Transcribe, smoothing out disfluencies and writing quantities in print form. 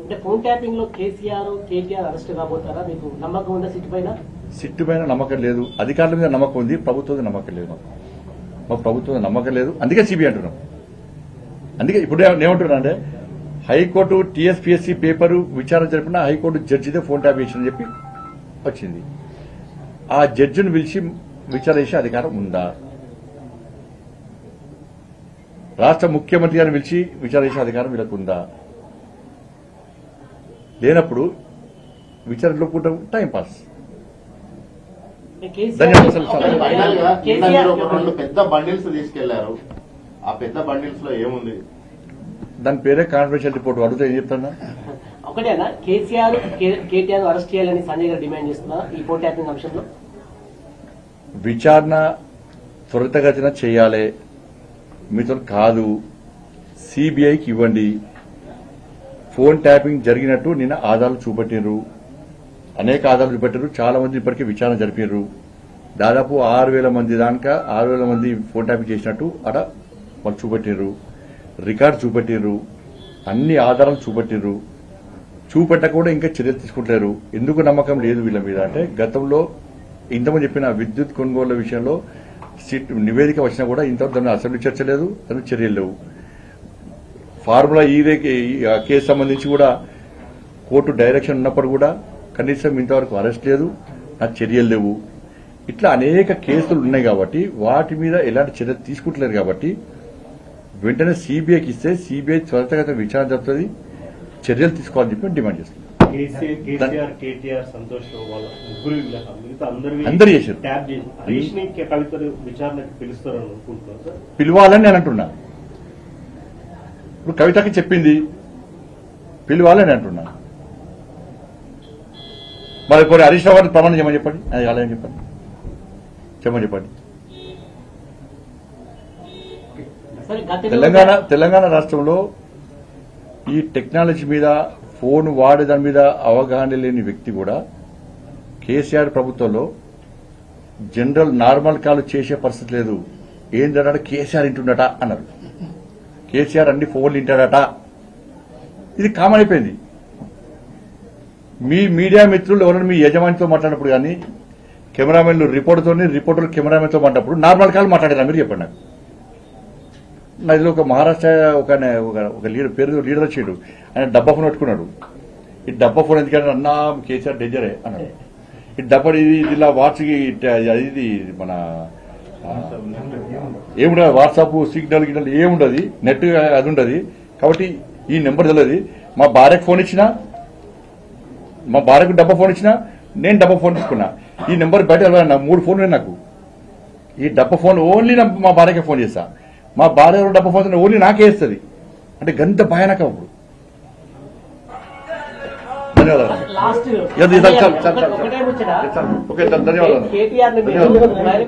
అంటే phone tapping లో KCR KTR arrest కాబోతారా? మీకు నమ్మకం ఉందా సిట్ పైన నమ్మకం లేదు. అధికారుల మీద నమ్మకం ఉంది, ప్రభుత్వం మీద నమ్మకం లేదు. మా ప్రభుత్వం నమ్మకం లేదు, అందుకే సిబిఐ అంటున్నాం. అందుకే ఇప్పుడు ఏమంటున్నా అంటే హైకోర్టు టీఎస్పీఎస్సీ పేపరు విచారణ జరిపిన హైకోర్టు జడ్జిదే ఫోన్ ట్యాప్ చేసిందని చెప్పి వచ్చింది. ఆ జడ్జిని పిలిచి విచారణ చేసే అధికారం ఉందా? రాష్ట్ర ముఖ్యమంత్రి గారిని పిలిచి విచారణ చేసే అధికారం వీళ్ళకు ఉందా? లేనప్పుడు విచారణలో కూడా టైం పాస్. రెండు పెద్ద బండిల్స్ తీసుకెళ్లారు. ఆ పెద్ద బండిల్స్ లో ఏముంది? దాని పేరే కాన్ఫిడెన్షియల్ రిపోర్ట్. అడిగితే ఏం చెప్తానా? ఒకటేనా కేసీఆర్ కేటీఆర్ అరెస్ట్ చేయాలని సంజయ్ గారు డిమాండ్ చేస్తున్నారు ఈ ఫోన్ ట్యాపింగ్ అంశంలో? విచారణ త్వరితగతిన చేయాలి, మీతో కాదు. సిబిఐకి ఇవ్వండి. ఫోన్ ట్యాపింగ్ జరిగినట్టు నిన్న ఆధారాలు చూపెట్టినారు, అనేక ఆధారాలు చూపెట్టారు. చాలా మంది ఇప్పటికీ విచారణ జరిపారు. దాదాపు 6,000 మంది దాకా 6,000 మంది ఫోన్ ట్యాపింగ్ చేసినట్టు అక్కడ వాళ్ళు చూపెట్టినారు, రికార్డు చూపెట్టినారు, అన్ని ఆధారాలు చూపెట్టినారు. చూపెట్ట కూడా ఇంకా చర్యలు తీసుకుంటారు. ఎందుకు నమ్మకం లేదు వీళ్ళ మీద అంటే గతంలో ఇంతమంది చెప్పిన విద్యుత్ కొనుగోళ్ల విషయంలో నివేదిక వచ్చినా కూడా ఇంతవరకు దాని అసెంబ్లీ చర్చ లేదు, దానికి చర్యలు లేవు. ఫార్ములా ఈదే కేసు సంబంధించి కూడా కోర్టు డైరెక్షన్ ఉన్నప్పుడు కూడా కనీసం ఇంతవరకు అరెస్ట్ లేదు, నాకు చర్యలు లేవు. ఇట్లా అనేక కేసులు ఉన్నాయి కాబట్టి వాటి మీద ఎలాంటి చర్యలు తీసుకుంటలేరు. కాబట్టి వెంటనే సిబిఐకి ఇస్తే సిబిఐ త్వరితగతిన విచారణ జరుగుతుంది, చర్యలు తీసుకోవాలని చెప్పి డిమాండ్ చేస్తుంది. అందరు చేశారు. పిలవాలని నేను అంటున్నా. ఇప్పుడు కవితకి చెప్పింది పిలవాలని అంటున్నా. మరి కొన్ని హరీష్ రావు గారిని ప్రమాణం చేయమని చెప్పండి, అది కాలేదని చెప్పండి, చెప్పండి. తెలంగాణ రాష్ట్రంలో ఈ టెక్నాలజీ మీద ఫోన్ వాడే దాని మీద అవగాహన లేని వ్యక్తి కూడా కేసీఆర్ ప్రభుత్వంలో జనరల్ నార్మల్ కాల్ చేసే పరిస్థితి లేదు. ఏంటంటే కేసీఆర్ ఇంటుండట అన్నారు. కేసీఆర్ అన్ని ఫోన్లు వింటాడట. ఇది కామన్ అయిపోయింది. మీ మీడియా మిత్రులు ఎవరైనా మీ యజమానితో మాట్లాడినప్పుడు కానీ కెమెరామెన్లు రిపోర్టర్లు కెమెరామెన్తో మాట్లాడినప్పుడు నార్మల్ కాల్ మాట్లాడారా మీరు చెప్పండి నాకు. నాదిలో ఒక మహారాష్ట్ర ఒక లీడర్ వచ్చాడు, ఆయన డబ్బా ఫోన్ పెట్టుకున్నాడు. ఈ డబ్బా ఫోన్ ఎందుకంటే అన్నా కేసీఆర్ డేంజరే అన్నాడు. ఈ డబ్బా ఇది ఇలా వాట్స్కి ఇది మన ఏముండదు, వాట్సాప్ సిగ్నల్ గిన్నెలు ఏముండదు, నెట్ అది ఉండదు. కాబట్టి ఈ నెంబర్ తెలియదు. మా భార్యకు ఫోన్ ఇచ్చినా, మా భార్యకు డబ్బా ఫోన్ ఇచ్చినా, నేను డబ్బా ఫోన్ తీసుకున్నా. ఈ నెంబర్ బయట 3 ఫోన్లు నాకు. ఈ డబ్బా ఫోన్ ఓన్లీ మా భార్యకే ఫోన్ చేస్తా. మా భార్య డబ్బా ఫోన్ ఓన్లీ నాకే ఇస్తుంది. అంటే గంత భయానకం. అప్పుడు ధన్యవాదాలు. ధన్యవాదాలు.